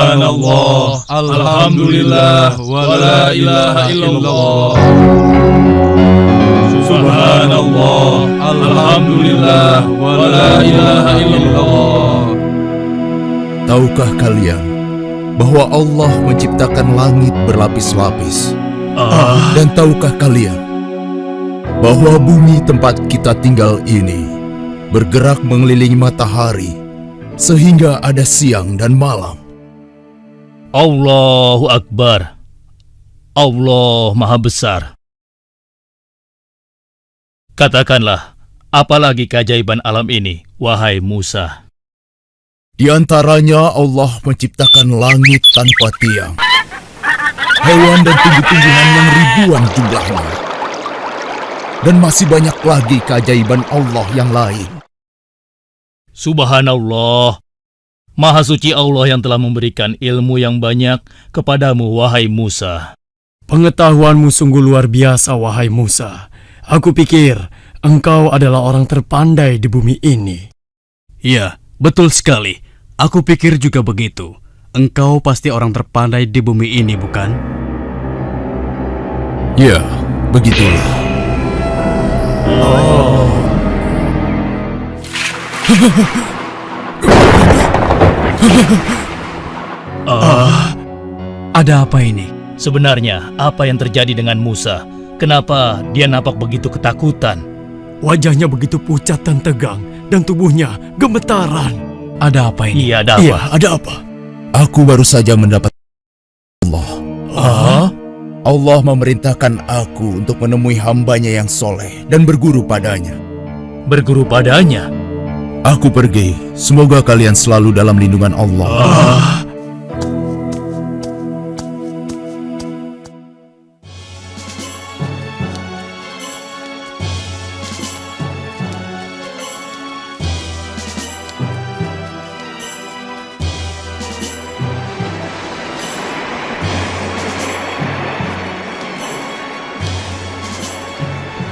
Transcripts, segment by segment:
Subhanallah, alhamdulillah, wa la ilaha illallah. Subhanallah, alhamdulillah, wa la ilaha illallah. Tahukah kalian bahwa Allah menciptakan langit berlapis-lapis? Dan tahukah kalian bahwa bumi tempat kita tinggal ini bergerak mengelilingi matahari sehingga ada siang dan malam? Allahu Akbar. Allah Maha Besar. Katakanlah, apalagi keajaiban alam ini, wahai Musa? Di antaranya Allah menciptakan langit tanpa tiang, hewan dan tumbuh-tumbuhan yang ribuan jumlahnya, dan masih banyak lagi keajaiban Allah yang lain. Subhanallah, Maha Suci Allah yang telah memberikan ilmu yang banyak kepadamu, wahai Musa. Pengetahuanmu sungguh luar biasa, wahai Musa. Aku pikir engkau adalah orang terpandai di bumi ini. Ya, betul sekali. Aku pikir juga begitu. Engkau pasti orang terpandai di bumi ini, bukan? Ya, begitulah. Ada apa ini? Sebenarnya, apa yang terjadi dengan Musa? Kenapa dia nampak begitu ketakutan? Wajahnya begitu pucat dan tegang, dan tubuhnya gemetaran. Ada apa ini? Iya, ada apa? Iya, ada apa? Aku baru saja mendapat Allah. Ah? Allah memerintahkan aku untuk menemui hambanya yang soleh dan berguru padanya. Berguru padanya? Aku pergi. Semoga kalian selalu dalam lindungan Allah.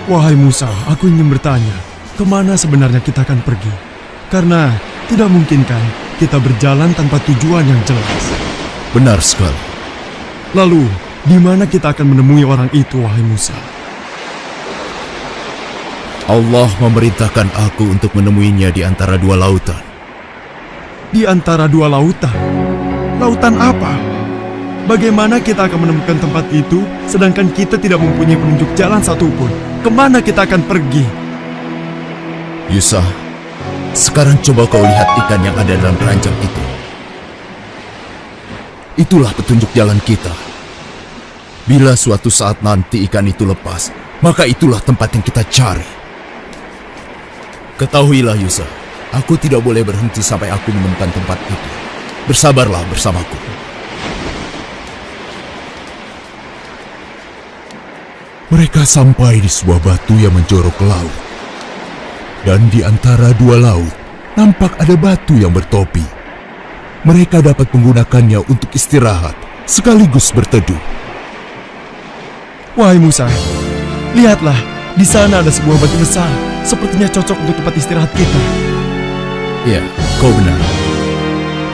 Wahai Musa, aku ingin bertanya, kemana sebenarnya kita akan pergi? Karena tidak mungkin kan kita berjalan tanpa tujuan yang jelas. Benar sekali. Lalu, di mana kita akan menemui orang itu, wahai Musa? Allah memerintahkan aku untuk menemuinya di antara dua lautan. Di antara dua lautan? Lautan apa? Bagaimana kita akan menemukan tempat itu, sedangkan kita tidak mempunyai penunjuk jalan satupun? Kemana kita akan pergi? Yusa, sekarang coba kau lihat ikan yang ada dalam keranjang itu. Itulah petunjuk jalan kita. Bila suatu saat nanti ikan itu lepas, maka itulah tempat yang kita cari. Ketahuilah Yusa, aku tidak boleh berhenti sampai aku menemukan tempat itu. Bersabarlah bersamaku. Mereka sampai di sebuah batu yang menjorok ke laut. Dan di antara dua laut, nampak ada batu yang bertopi. Mereka dapat menggunakannya untuk istirahat, sekaligus berteduh. Wahai Musa, lihatlah, di sana ada sebuah batu besar. Sepertinya cocok untuk tempat istirahat kita. Ya, kau benar.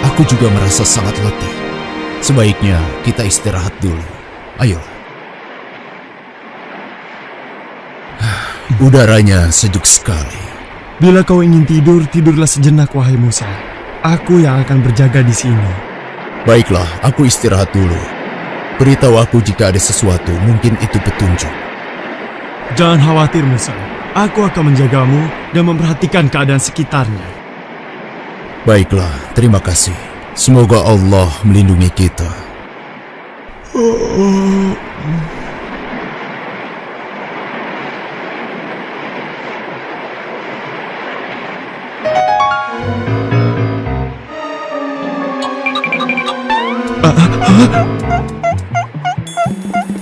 Aku juga merasa sangat letih. Sebaiknya kita istirahat dulu. Ayo. Udaranya sejuk sekali. Bila kau ingin tidur, tidurlah sejenak, wahai Musa. Aku yang akan berjaga di sini. Baiklah, aku istirahat dulu. Beritahu aku jika ada sesuatu, mungkin itu petunjuk. Jangan khawatir, Musa. Aku akan menjagamu dan memperhatikan keadaan sekitarnya. Baiklah, terima kasih. Semoga Allah melindungi kita.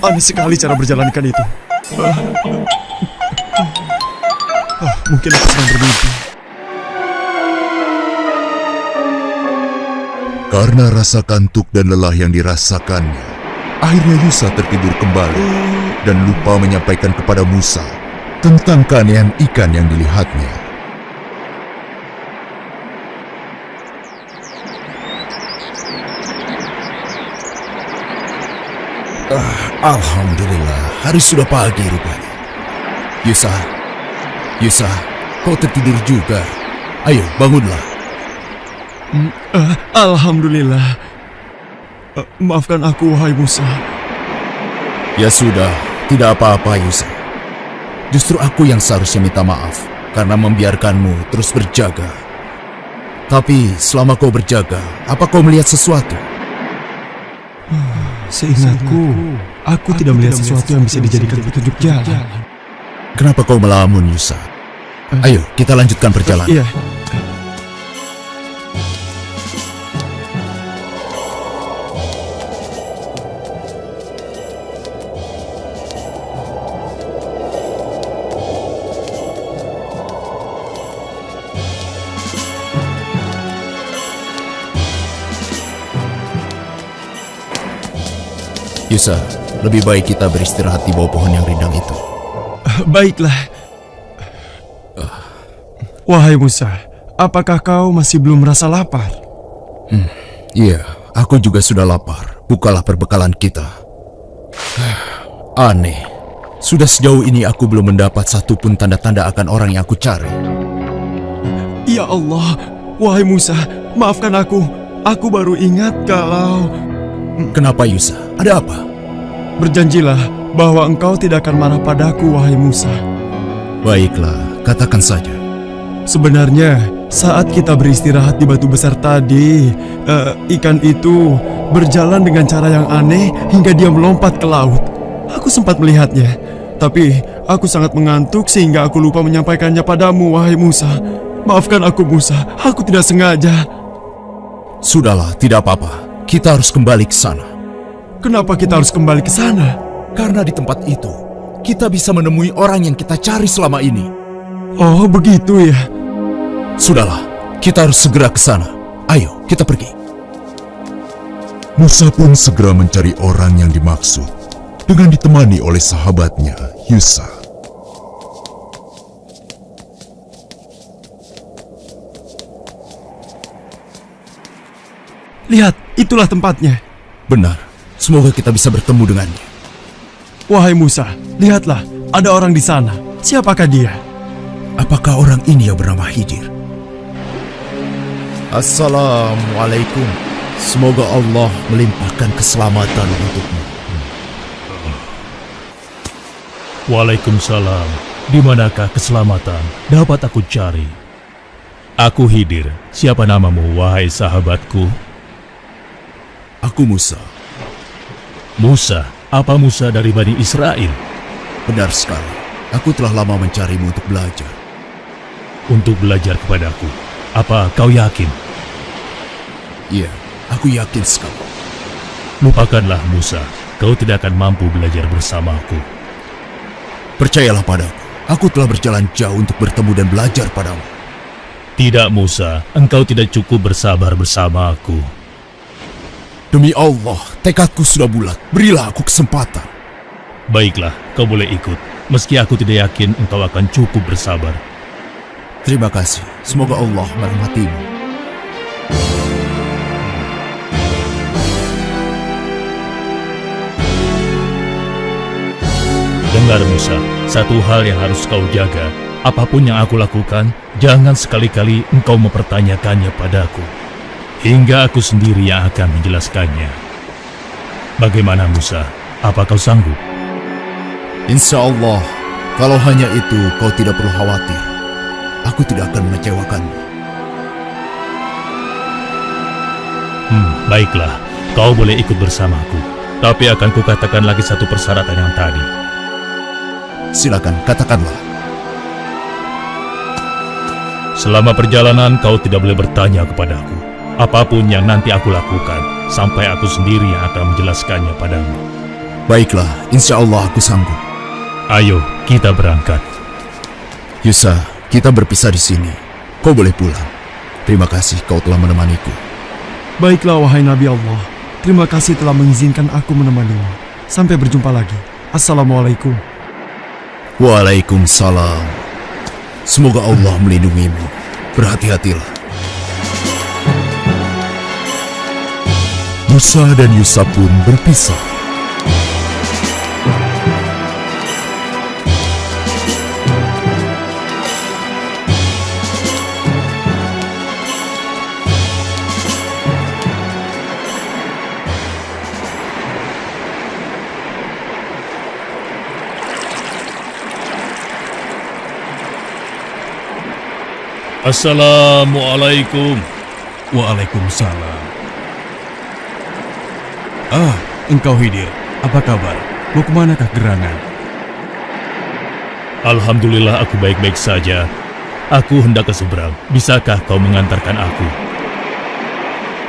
Aneh sekali cara berjalankan itu. Mungkin aku sedang bermimpi. Karena rasa kantuk dan lelah yang dirasakannya, akhirnya Yusa tertidur kembali dan lupa menyampaikan kepada Musa tentang keanehan ikan yang dilihatnya. Alhamdulillah, hari sudah pagi rupanya. Yusa, kau tertidur juga. Ayo, bangunlah. Alhamdulillah. Maafkan aku, wahai Musa. Ya sudah, tidak apa-apa Yusa. Justru aku yang seharusnya minta maaf karena membiarkanmu terus berjaga. Tapi selama kau berjaga, apa kau melihat sesuatu? Seingatku, aku tidak melihat sesuatu yang bisa dijadikan petunjuk jalan. Kenapa kau melamun, Yusa? Ayo, kita lanjutkan perjalanan. Iya. Yusa, lebih baik kita beristirahat di bawah pohon yang rindang itu. Baiklah. Wahai Musa, apakah kau masih belum merasa lapar? Iya, aku juga sudah lapar. Bukalah perbekalan kita. Aneh, sudah sejauh ini aku belum mendapat satupun tanda-tanda akan orang yang aku cari. Ya Allah, wahai Musa, maafkan aku. Aku baru ingat kalau... Kenapa Yusa? Ada apa? Berjanjilah bahwa engkau tidak akan marah padaku, wahai Musa. Baiklah, katakan saja. Sebenarnya, saat kita beristirahat di batu besar tadi, ikan itu berjalan dengan cara yang aneh hingga dia melompat ke laut. Aku sempat melihatnya, tapi aku sangat mengantuk sehingga aku lupa menyampaikannya padamu, wahai Musa. Maafkan aku, Musa. Aku tidak sengaja. Sudahlah, tidak apa-apa. Kita harus kembali ke sana. Kenapa kita harus kembali ke sana? Karena di tempat itu, kita bisa menemui orang yang kita cari selama ini. Oh, begitu ya. Sudahlah, kita harus segera ke sana. Ayo, kita pergi. Musa pun segera mencari orang yang dimaksud dengan ditemani oleh sahabatnya, Yusa. Lihat, itulah tempatnya. Benar, semoga kita bisa bertemu dengannya. Wahai Musa, lihatlah, ada orang di sana. Siapakah dia? Apakah orang ini yang bernama Khidir? Assalamualaikum. Semoga Allah melimpahkan keselamatan untukmu. Waalaikumsalam. Di manakah keselamatan dapat aku cari? Aku Khidir. Siapa namamu, wahai sahabatku? Aku Musa. Musa? Apa Musa dari Bani Israel? Benar sekali. Aku telah lama mencarimu untuk belajar. Untuk belajar kepadaku. Apa kau yakin? Iya, aku yakin sekali. Lupakanlah Musa. Kau tidak akan mampu belajar bersamaku. Percayalah padaku. Aku telah berjalan jauh untuk bertemu dan belajar padamu. Tidak Musa, engkau tidak cukup bersabar bersama aku. Demi Allah, tekadku sudah bulat. Berilah aku kesempatan. Baiklah, kau boleh ikut. Meski aku tidak yakin engkau akan cukup bersabar. Terima kasih. Semoga Allah merahmatimu. Dengar Musa, satu hal yang harus kau jaga. Apapun yang aku lakukan, jangan sekali-kali engkau mempertanyakannya padaku. Hingga aku sendiri yang akan menjelaskannya. Bagaimana Musa? Apa kau sanggup? Insya Allah, kalau hanya itu kau tidak perlu khawatir. Aku tidak akan mengecewakanmu. Baiklah, kau boleh ikut bersamaku. Tapi akan kukatakan lagi satu persyaratan yang tadi. Silakan, katakanlah. Selama perjalanan kau tidak boleh bertanya kepadaku. Apapun yang nanti aku lakukan, sampai aku sendiri yang akan menjelaskannya padamu. Baiklah, insya Allah aku sanggup. Ayo, kita berangkat. Yusa, kita berpisah di sini. Kau boleh pulang. Terima kasih kau telah menemaniku. Baiklah, wahai Nabi Allah. Terima kasih telah mengizinkan aku menemanimu. Sampai berjumpa lagi. Assalamualaikum. Waalaikumsalam. Semoga Allah melindungimu. Berhati-hatilah. Musa dan Yusa pun berpisah. Assalamualaikum. Waalaikumsalam. Engkau Khidir, apa kabar? Mau kemanakah gerangan? Alhamdulillah aku baik-baik saja. Aku hendak ke seberang. Bisakah kau mengantarkan aku?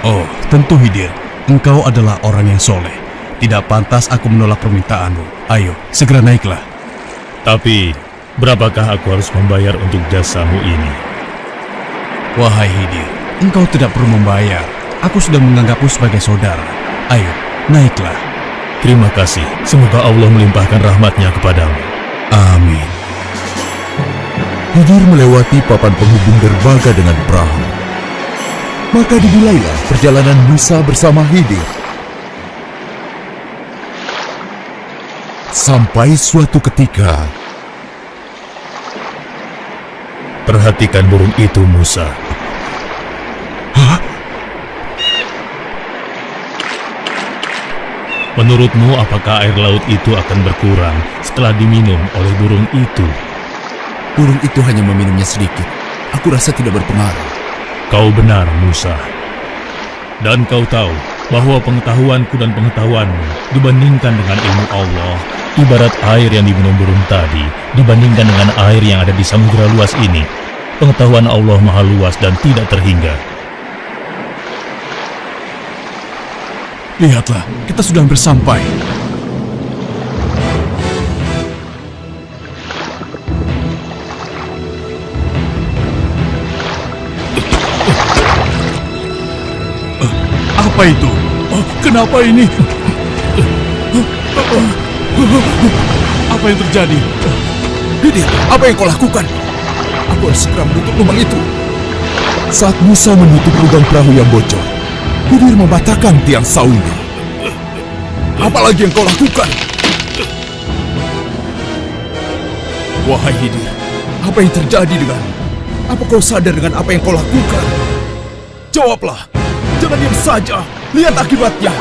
Oh, tentu Khidir. Engkau adalah orang yang soleh. Tidak pantas aku menolak permintaanmu. Ayo, segera naiklah. Tapi, berapakah aku harus membayar untuk jasamu ini? Wahai Khidir, engkau tidak perlu membayar. Aku sudah menganggapmu sebagai saudara. Ayo, naiklah. Terima kasih. Semoga Allah melimpahkan rahmatnya kepadamu. Amin. Khidir melewati papan penghubung derbaga dengan perahu. Maka dimulailah perjalanan Musa bersama Khidir. Sampai suatu ketika, Perhatikan burung itu, Musa. Menurutmu, apakah air laut itu akan berkurang setelah diminum oleh burung itu? burung itu hanya meminumnya sedikit. Aku rasa tidak berpengaruh. Kau benar, Musa. Dan kau tahu bahwa pengetahuanku dan pengetahuanmu dibandingkan dengan ilmu Allah, ibarat air yang diminum burung tadi dibandingkan dengan air yang ada di samudera luas ini. Pengetahuan Allah maha luas dan tidak terhingga. Lihatlah, kita sudah hampir sampai. Apa itu? Kenapa ini? Apa yang terjadi? Khidir, apa yang kau lakukan? Aku harus segera menutup lubang itu. Saat Musa menutup lubang perahu yang bocor, Khidir mematahkan tiang saungnya. Apalagi yang kau lakukan? Wahai Khidir, apa yang terjadi denganmu? Apa kau sadar dengan apa yang kau lakukan? Jawablah, jangan diam saja. Lihat akibatnya.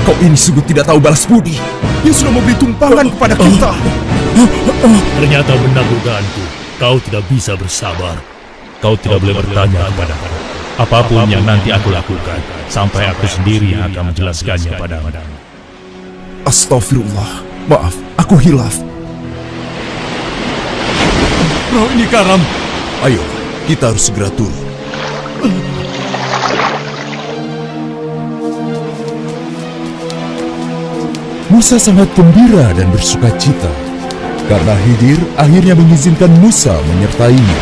Kau ini sungguh tidak tahu balas budi. Dia sudah memberi tumpangan kepada kita. Ternyata benar dugaanku. Kau tidak bisa bersabar. Kau tidak boleh bertanya kepadaku. Apapun yang nanti aku lakukan, sampai aku sendiri yang akan menjelaskannya padamu. Astagfirullah. Maaf, aku hilaf. Perahu ini karam. Ayo, kita harus segera turun. Musa sangat gembira dan bersuka cita karena Khidir akhirnya mengizinkan Musa menyertainya.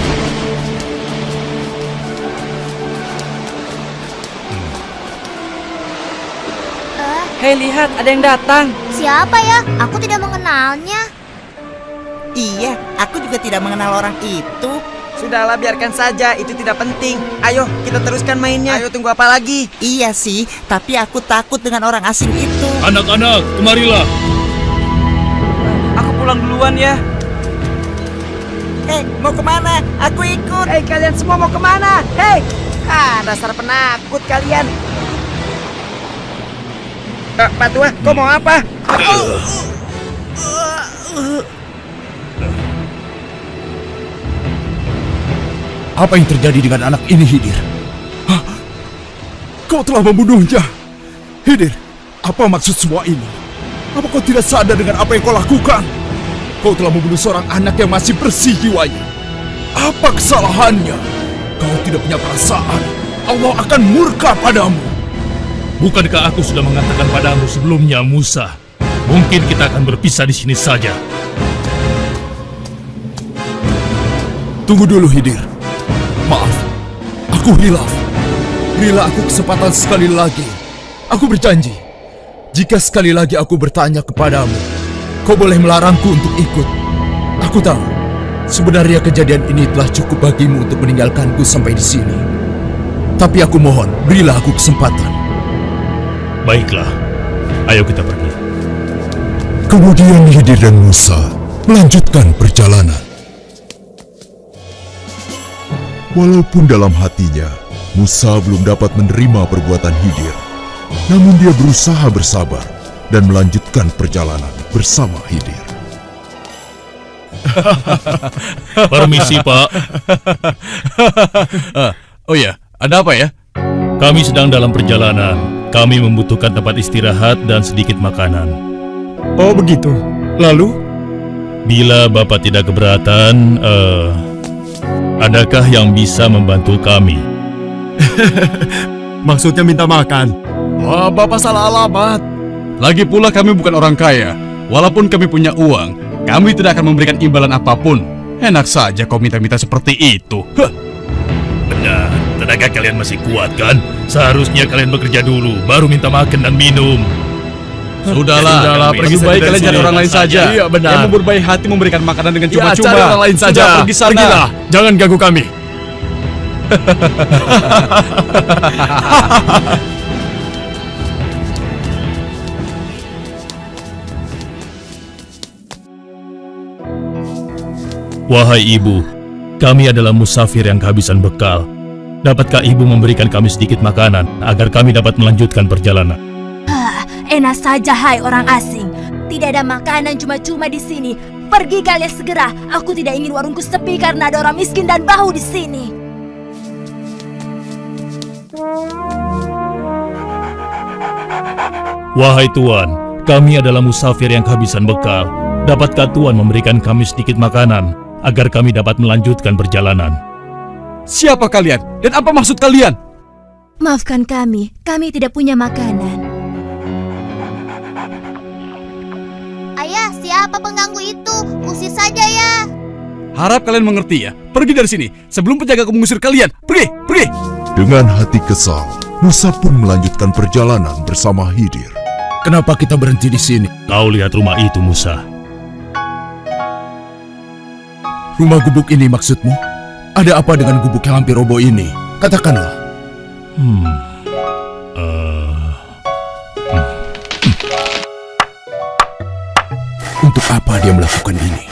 Hei, lihat, ada yang datang. Siapa ya? Aku tidak mengenalnya. Iya, aku juga tidak mengenal orang itu. Sudahlah, biarkan saja, itu tidak penting. Ayo, kita teruskan mainnya. Ayo, tunggu apa lagi? Iya sih, tapi aku takut dengan orang asing itu. Anak-anak, kemarilah. Aku pulang duluan ya. Hei, mau kemana? Aku ikut. Hei, kalian semua mau kemana? Hei! Dasar penakut kalian. Pak Tua, kau mau apa? Apa yang terjadi dengan anak ini, Khidir? Hah? Kau telah membunuhnya. Khidir, apa maksud semua ini? Apa kau tidak sadar dengan apa yang kau lakukan? Kau telah membunuh seorang anak yang masih bersih jiwanya. Apa kesalahannya? Kau tidak punya perasaan. Allah akan murka padamu. Bukankah aku sudah mengatakan padamu sebelumnya, Musa? Mungkin kita akan berpisah di sini saja. Tunggu dulu, Khidir. Maaf, aku hilaf. Berilah aku kesempatan sekali lagi. Aku berjanji, jika sekali lagi aku bertanya kepadamu, kau boleh melarangku untuk ikut. Aku tahu, sebenarnya kejadian ini telah cukup bagimu untuk meninggalkanku sampai di sini. Tapi aku mohon, berilah aku kesempatan. Baiklah, ayo kita pergi. Kemudian Khidir dan Musa melanjutkan perjalanan. Walaupun dalam hatinya, Musa belum dapat menerima perbuatan Khidir, namun dia berusaha bersabar dan melanjutkan perjalanan bersama Khidir. Permisi, Pak. Oh ya, ada apa ya? Kami sedang dalam perjalanan. Kami membutuhkan tempat istirahat dan sedikit makanan. Oh begitu. Lalu? Bila Bapak tidak keberatan, adakah yang bisa membantu kami? Maksudnya minta makan. Wah, Bapak salah alamat. Lagi pula kami bukan orang kaya. Walaupun kami punya uang, kami tidak akan memberikan imbalan apapun. Enak saja kau minta-minta seperti itu. Benar, tenaga kalian masih kuat kan? Seharusnya kalian bekerja dulu, baru minta makan dan minum. Sudahlah, pergi lebih baik saja kalian dari cari sini. orang lain saja. Iya, benar. Yang berbaik hati memberikan makanan dengan Ya, cuma-cuma. cari orang lain saja. Sudah, pergi sana. Pergilah, jangan ganggu kami. Wahai ibu, kami adalah musafir yang kehabisan bekal. Dapatkah ibu memberikan kami sedikit makanan agar kami dapat melanjutkan perjalanan? Enak saja, hai orang asing. Tidak ada makanan cuma-cuma di sini. Pergi kalian segera. Aku tidak ingin warungku sepi karena ada orang miskin dan bau di sini. Wahai Tuan, kami adalah musafir yang kehabisan bekal. Dapatkah Tuan memberikan kami sedikit makanan agar kami dapat melanjutkan perjalanan? Siapa kalian? Dan apa maksud kalian? Maafkan kami tidak punya makanan. Ayah, siapa pengganggu itu? Usir saja ya. Harap kalian mengerti ya. Pergi dari sini sebelum penjagaku mengusir kalian. Pergi, pergi. Dengan hati kesal, Musa pun melanjutkan perjalanan bersama Khidir. Kenapa kita berhenti di sini? Kau lihat rumah itu, Musa. Rumah gubuk ini maksudmu? Ada apa dengan gubuk yang hampir roboh ini? Katakanlah. Untuk apa dia melakukan ini?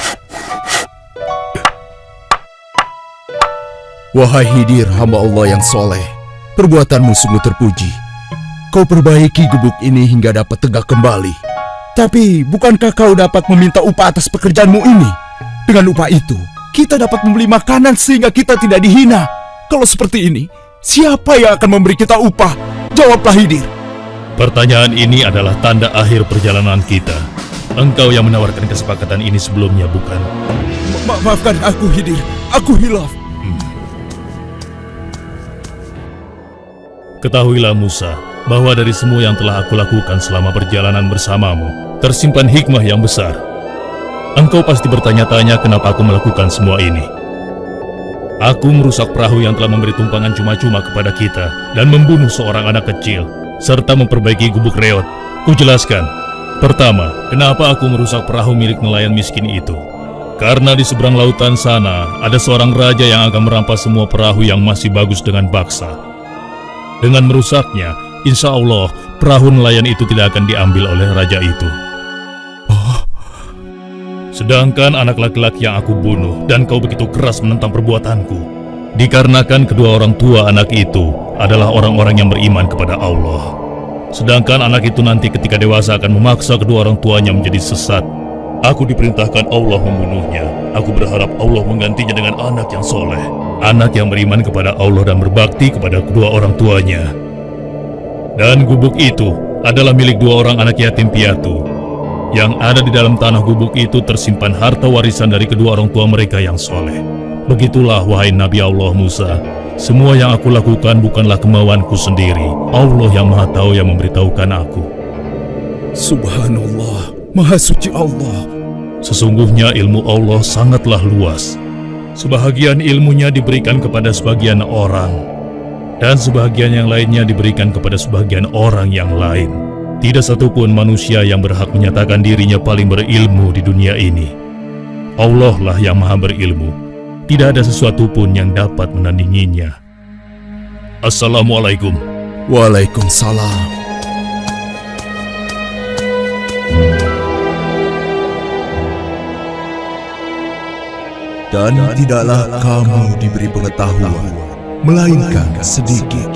Wahai Khidir, hamba Allah yang soleh, perbuatanmu sungguh terpuji. Kau perbaiki gubuk ini hingga dapat tegak kembali. Tapi, bukankah kau dapat meminta upah atas pekerjaanmu ini? Dengan upah itu, kita dapat membeli makanan sehingga kita tidak dihina. Kalau seperti ini, siapa yang akan memberi kita upah? Jawablah, Khidir. Pertanyaan ini adalah tanda akhir perjalanan kita. Engkau yang menawarkan kesepakatan ini sebelumnya, bukan? Maafkan aku, Khidir. Aku hilaf. Ketahuilah Musa, bahwa dari semua yang telah aku lakukan selama perjalanan bersamamu, tersimpan hikmah yang besar. Engkau pasti bertanya-tanya kenapa aku melakukan semua ini. Aku merusak perahu yang telah memberi tumpangan cuma-cuma kepada kita dan membunuh seorang anak kecil, serta memperbaiki gubuk reot. Kujelaskan. Pertama, kenapa aku merusak perahu milik nelayan miskin itu? Karena di seberang lautan sana, ada seorang raja yang akan merampas semua perahu yang masih bagus dengan paksa. Dengan merusaknya, insya Allah, perahu nelayan itu tidak akan diambil oleh raja itu. Sedangkan anak laki-laki yang aku bunuh dan kau begitu keras menentang perbuatanku, dikarenakan kedua orang tua anak itu adalah orang-orang yang beriman kepada Allah. Sedangkan anak itu nanti ketika dewasa akan memaksa kedua orang tuanya menjadi sesat. Aku diperintahkan Allah membunuhnya. Aku berharap Allah menggantinya dengan anak yang soleh, anak yang beriman kepada Allah dan berbakti kepada kedua orang tuanya. Dan gubuk itu adalah milik dua orang anak yatim piatu. Yang ada di dalam tanah gubuk itu tersimpan harta warisan dari kedua orang tua mereka yang soleh. Begitulah wahai Nabi Allah Musa, semua yang aku lakukan bukanlah kemauanku sendiri. Allah yang Maha Tahu yang memberitahukan aku. Subhanallah, Maha Suci Allah. Sesungguhnya ilmu Allah sangatlah luas. Sebahagian ilmunya diberikan kepada sebagian orang, dan sebahagian yang lainnya diberikan kepada sebagian orang yang lain. Tidak satupun manusia yang berhak menyatakan dirinya paling berilmu di dunia ini. Allah lah yang maha berilmu. Tidak ada sesuatu pun yang dapat menandinginya. Assalamualaikum. Waalaikumsalam. Dan tidaklah kamu diberi pengetahuan, melainkan sedikit.